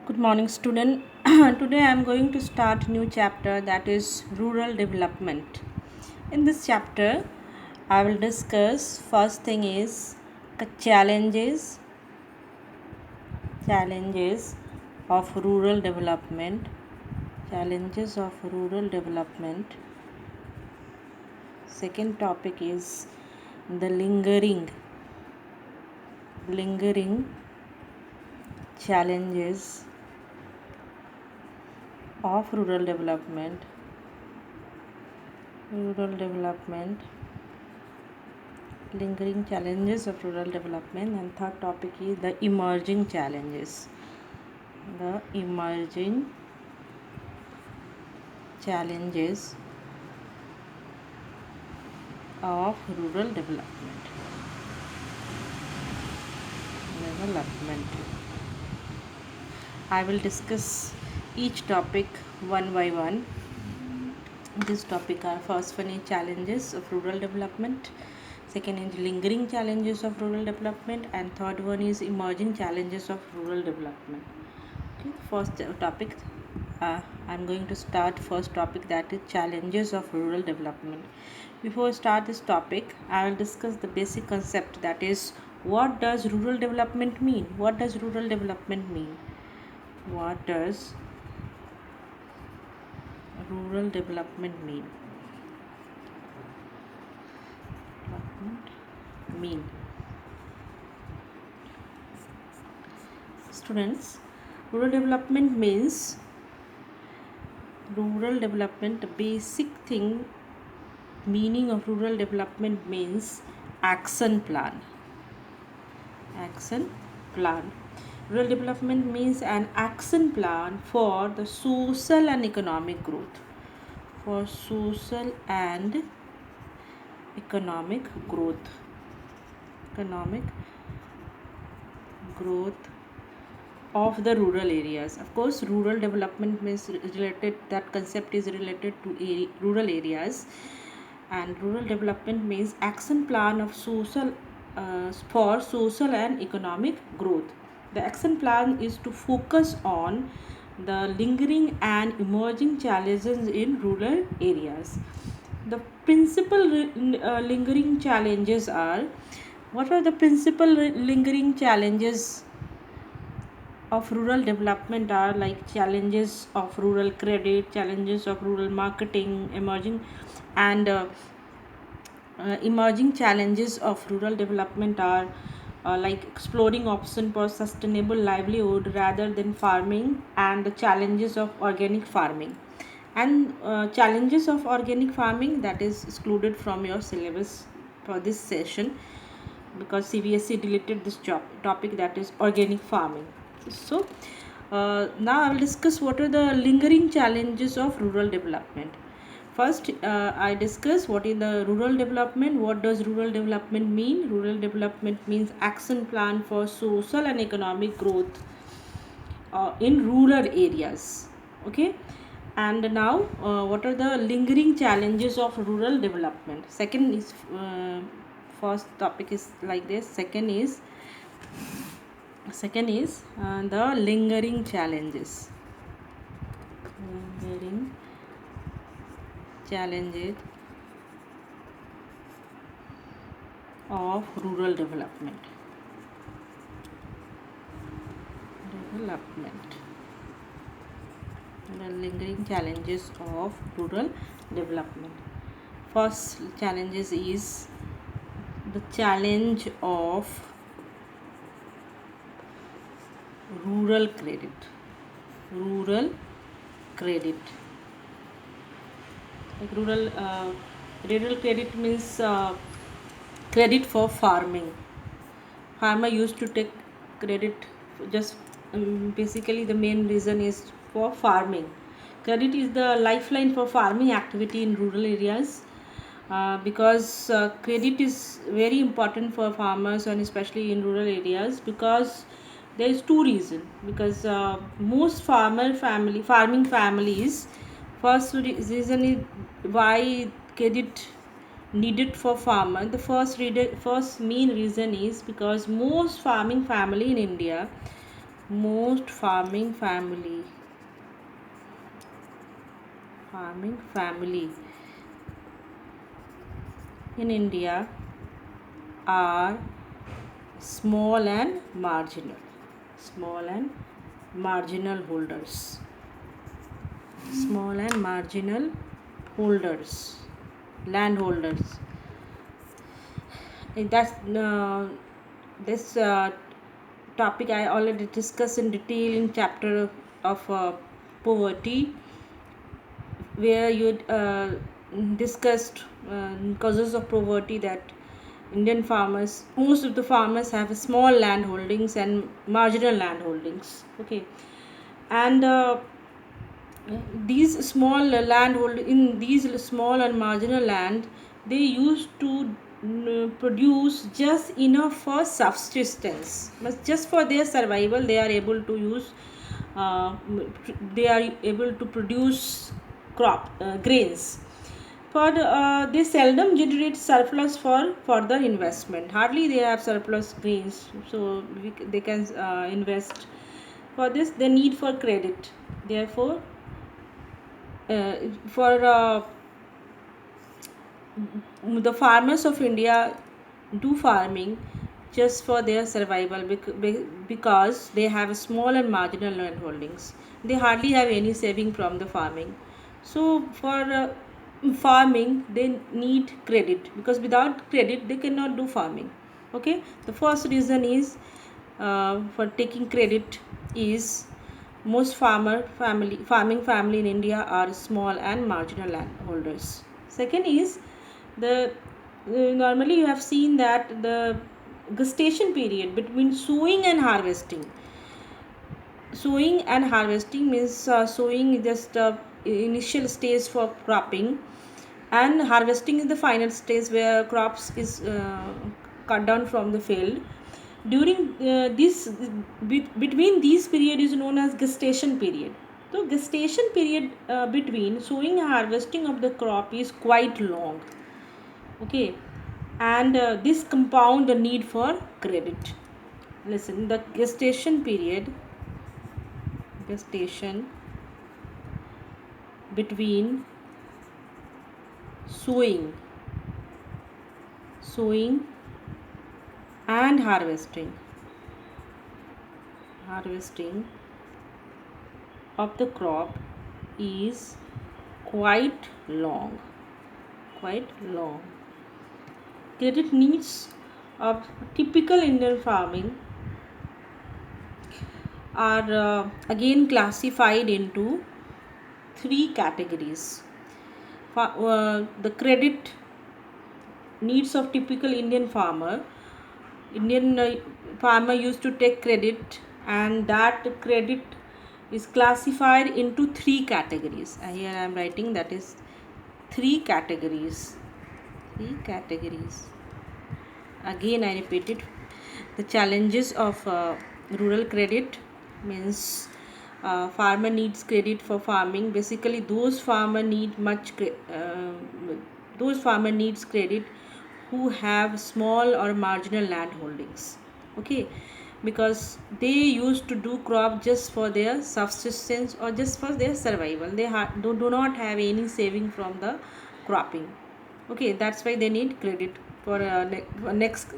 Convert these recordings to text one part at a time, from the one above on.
Good morning, student. Today I am going to start new chapter, that is rural development. In this chapter, I will discuss first thing is the challenges of rural development. Challenges of rural development. Second topic is the lingering challenges of rural development, lingering challenges of rural development. And third topic is the emerging challenges, the emerging challenges of rural development. I will discuss each topic one by one. This topic are first one is challenges of rural development, second is lingering challenges of rural development, and third one is emerging challenges of rural development. Okay, first topic, I'm going to start first topic, that is challenges of rural development. Before I start this topic, I will discuss the basic concept, that is what does rural development mean? What does rural development mean? What does rural development mean? Students, rural development means the basic thing meaning of rural development means action plan. Rural development means an action plan for the social and economic growth. Economic growth of the rural areas. Of course, rural development means related, that concept is related to rural areas, and rural development means action plan of for social and economic growth. The action plan is to focus on the lingering and emerging challenges in rural areas. The principal lingering challenges are, what are the principal lingering challenges of rural development are like challenges of rural credit, challenges of rural marketing, emerging challenges of rural development are like exploring option for sustainable livelihood rather than farming, and the challenges of organic farming. And challenges of organic farming, that is excluded from your syllabus for this session, because CBSE deleted this topic, that is organic farming. So now I will discuss what are the lingering challenges of rural development. First, I discuss what is the rural development. What does rural development mean? Rural development means action plan for social and economic growth in rural areas. Okay, and now what are the lingering challenges of rural development? Second is first topic is like this. Second is the lingering challenges of rural development. The lingering challenges of rural development. First challenges is the challenge of rural credit. Like rural credit means credit for farming. Farmer used to take credit just basically the main reason is for farming. Credit is the lifeline for farming activity in rural areas, because credit is very important for farmers, and especially in rural areas, because there is two reasons. Because most farming families, first reason is why credit needed for farmer. The first main reason is because most farming family in India Most farming family in India are small and marginal. Small and marginal holders. Small and marginal holders. Landholders. That's this topic I already discussed in detail in chapter of poverty, where you discussed causes of poverty, that Indian farmers, most of the farmers have small land holdings and marginal land holdings. Okay, and these small landhold in these small and marginal land, they used to produce just enough for subsistence, but just for their survival they are able to use they are able to produce crop grains. For they seldom generate surplus for further investment. Hardly they have surplus grains, so they can invest. For this they need for credit. Therefore for the farmers of India do farming just for their survival, because they have small and marginal land holdings. They hardly have any saving from the farming. So for farming they need credit, because without credit they cannot do farming. Okay, the first reason is for taking credit is most farming family in India are small and marginal landholders. Second is the normally you have seen that the gestation period between sowing and harvesting means sowing is just initial stage for cropping, and harvesting is the final stage where crops is cut down from the field. During this between these period is known as gestation period. So gestation period between sowing and harvesting of the crop is quite long. Okay, and this compound the need for credit. Listen, the gestation between sowing sowing and harvesting of the crop is quite long. Credit needs of typical Indian farming are again classified into three categories. The credit needs of typical Indian farmer used to take credit, and that credit is classified into three categories. Here I am writing, that is three categories. Again I repeat it. The challenges of rural credit means farmer needs credit for farming. Basically those farmer needs credit who have small or marginal land holdings. Okay, because they used to do crop just for their subsistence or just for their survival. They do not have any saving from the cropping. Okay, that's why they need credit for next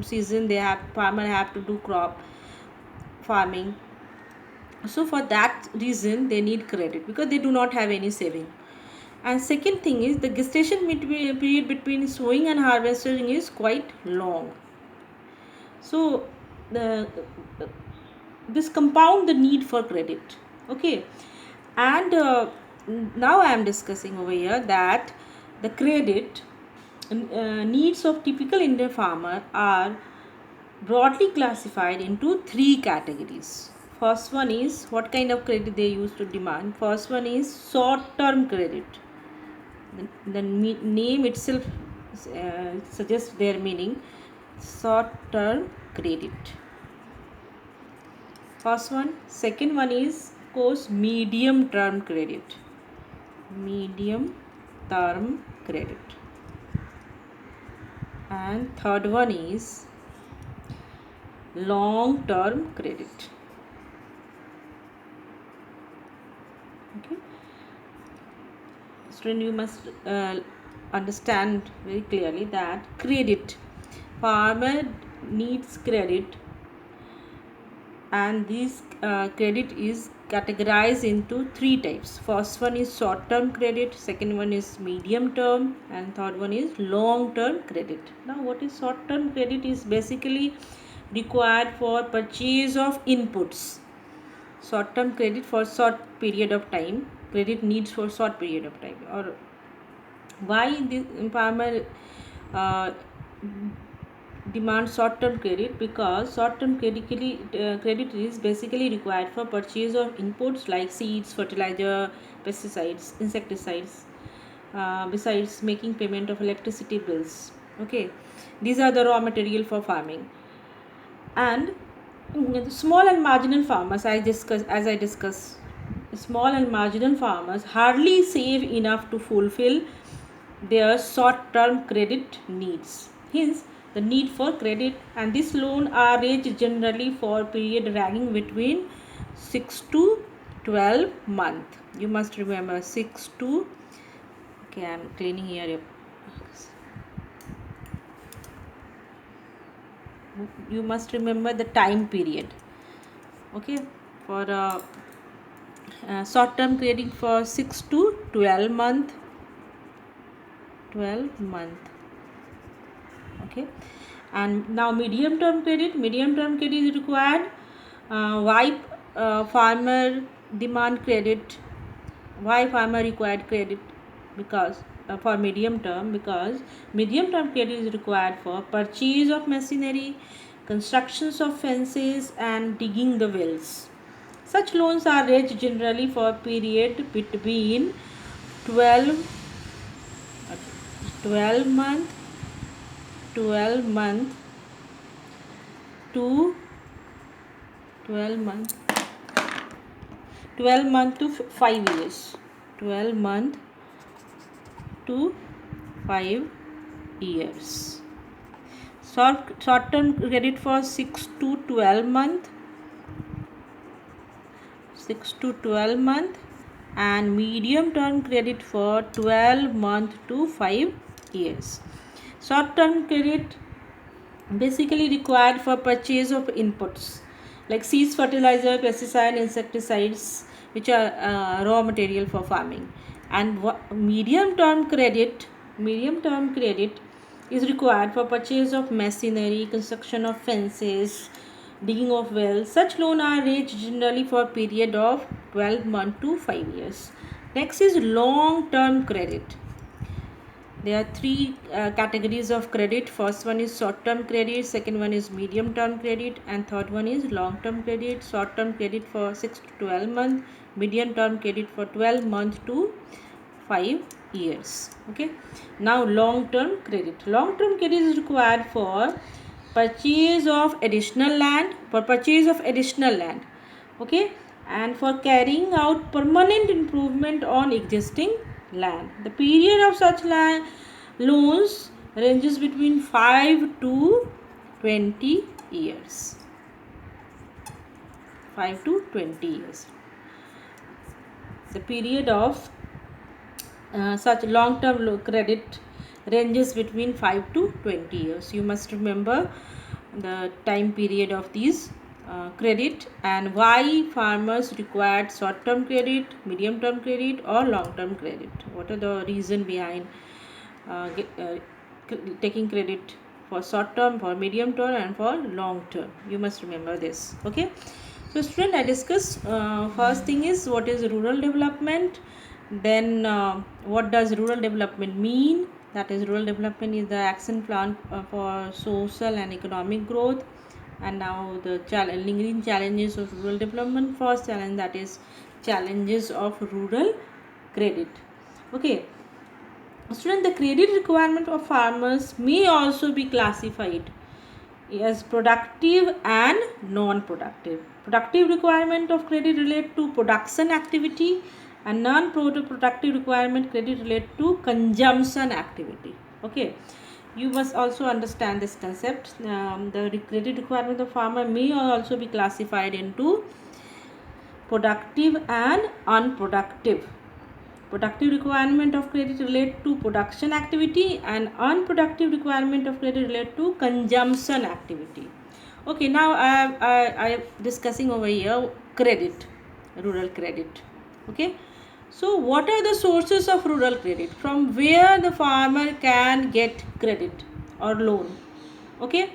season. Farmer have to do crop farming, so for that reason they need credit, because they do not have any saving. And second thing is the gestation period between sowing and harvesting is quite long. So the this compound the need for credit. Okay, and now I am discussing over here that the credit needs of typical Indian farmer are broadly classified into three categories. First one is what kind of credit they used to demand. First one is short term credit. The name itself suggests their meaning. Short term credit. First one. Second one is of course medium term credit. And third one is long term credit. Okay, student, you must understand very clearly that credit, farmer needs credit, and this credit is categorized into three types. First one is short term credit, second one is medium term, and third one is long term credit. Now what is short term credit? Is basically required for purchase of inputs. Short term credit for short period of time, credit needs for short period of time. Or why the farmer uh, demand short term credit? Because short term credit is basically required for purchase of inputs like seeds, fertilizer, pesticides, insecticides, besides making payment of electricity bills. Okay, these are the raw material for farming. And the small and marginal farmers, I discuss, small and marginal farmers hardly save enough to fulfill their short term credit needs. Hence, the need for credit, and this loan are arranged generally for period ranging between 6 to 12 month. You must remember 6 to, okay, I am cleaning here. You must remember the time period. Okay, for short term credit for 6 to 12 month. 12 month. Okay, and now medium term credit is required. Why farmer demand credit? Why farmer required credit? Because for medium term, because medium term credit is required for purchase of machinery, constructions of fences, and digging the wells. Such loans are raised generally for period between 12 12 month 12 month to 12 month 12 month to 5 years. 12 month to 5 years. Short term credit for 6 to 12 month, 6 to 12 month, and medium term credit for 12 month to 5 years. Short term credit basically required for purchase of inputs like seeds, fertilizer, pesticide, insecticides, which are raw material for farming. And medium term credit is required for purchase of machinery, construction of fences, digging of wells. Such loan are raised generally for a period of 12 months to 5 years. Next is long term credit. There are three categories of credit. First one is short term credit, second one is medium term credit, and third one is long term credit. Short term credit for 6 to 12 months, medium term credit for 12 months to 5 years. Okay, now long term credit. Long term credit is required for purchase of additional land, okay, and for carrying out permanent improvement on existing land. The period of such land loans ranges between 5 to 20 years. 5 to 20 years. The period of such long term credit ranges between 5 to 20 years. You must remember the time period of these credit and why farmers required short term credit, medium term credit, or long term credit. What are the reason behind taking credit for short term, for medium term, and for long term? You must remember this. Okay, so student, I discuss first thing is what is rural development, then what does rural development mean. That is, rural development is the action plan for social and economic growth. And now the lingering challenges of rural development. First challenge, that is challenges of rural credit. Okay, student, the credit requirement of farmers may also be classified as productive and non-productive. Productive requirement of credit relate to production activity, and non-productive requirement credit relate to consumption activity. Okay, you must also understand this concept. The credit requirement of farmer may also be classified into productive and unproductive. Productive requirement of credit relate to production activity, and unproductive requirement of credit relate to consumption activity. Okay, now I am discussing over here credit, rural credit. Okay, so what are the sources of rural credit? From where the farmer can get credit or loan? Okay,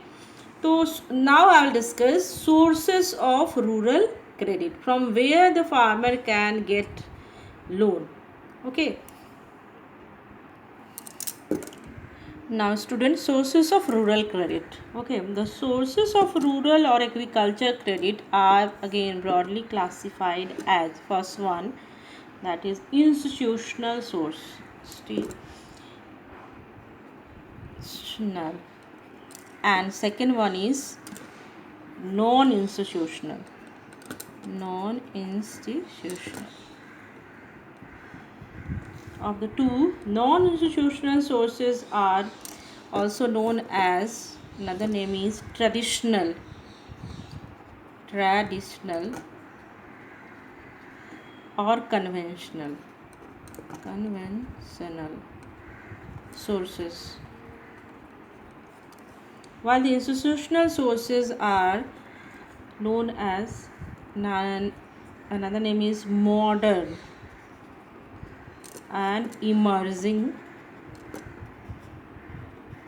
so now I will discuss sources of rural credit, from where the farmer can get loan. Okay, now student, sources of rural credit. Okay, the sources of rural or agriculture credit are again broadly classified as, first one, that is institutional source, institutional, and second one is non-institutional. Of the two, non-institutional sources are also known as, another name is traditional or conventional sources, while the institutional sources are known as, another name is modern and emerging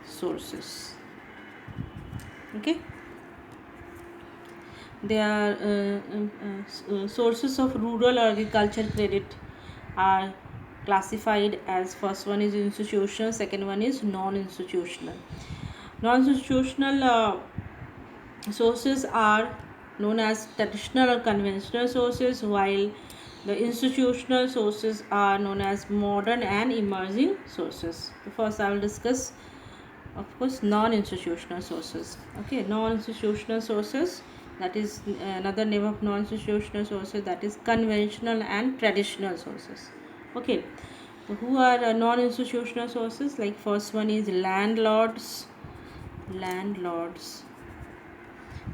sources. Okay, they are sources of rural or agriculture credit are classified as, first one is institutional, second one is non-institutional. Non-institutional sources are known as traditional or conventional sources, while the institutional sources are known as modern and emerging sources. So first I will discuss, of course, non-institutional sources. Okay, non-institutional sources, that is another name of non-institutional sources, that is conventional and traditional sources. Okay, so who are non-institutional sources? Like first one is landlords.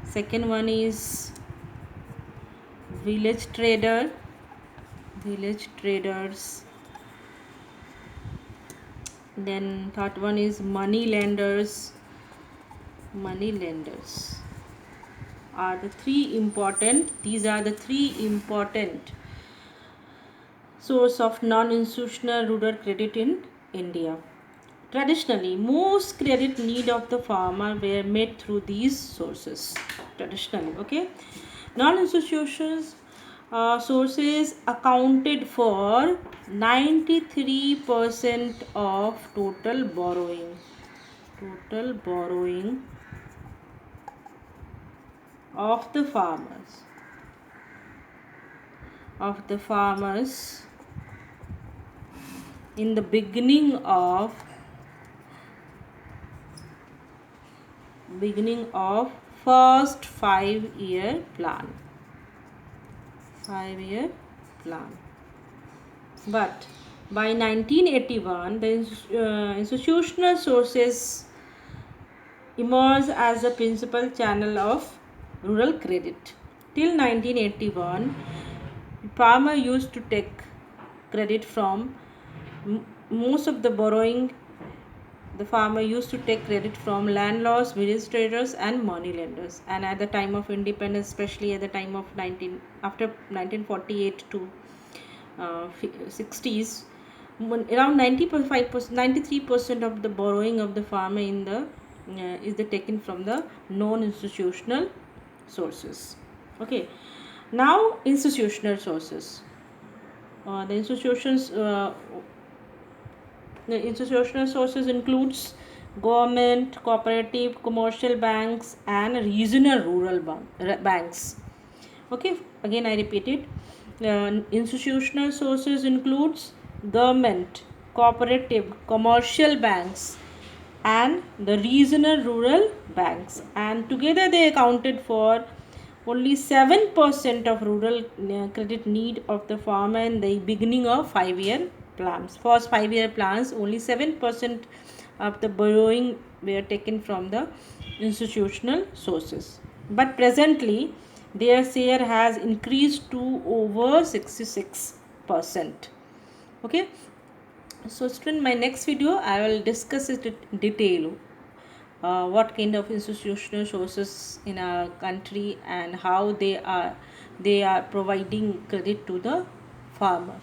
Second one is village traders. Then third one is money lenders. Are the three important, these are the three important source of non-institutional rural credit in India. Traditionally, most credit need of the farmer were met through these sources. Traditionally, okay. Non-institutional sources accounted for 93% of total borrowing of the farmers in the beginning of first 5-year plan. But by 1981, the institutional sources emerged as the principal channel of rural credit. Till 1981, farmer used to take credit from most of the borrowing. The farmer used to take credit from landlords, village traders, and money lenders. And at the time of independence, especially at the time of after 1948 to 60s, around 93% of the borrowing of the farmer in the is taken from the non-institutional sources. Okay, now institutional sources. The institutional sources includes government, cooperative, commercial banks, and regional rural banks. Okay, again I repeat it. Institutional sources includes government, cooperative, commercial banks, and the regional rural banks, and together they accounted for only 7% of rural credit need of the farmer in the beginning of 5-year plans. First 5-year plans, only 7% of the borrowing were taken from the institutional sources. But presently, Their share has increased to over 66%. Okay, so student, my next video I will discuss it in detail, what kind of institutional sources in our country and how they are providing credit to the farmer.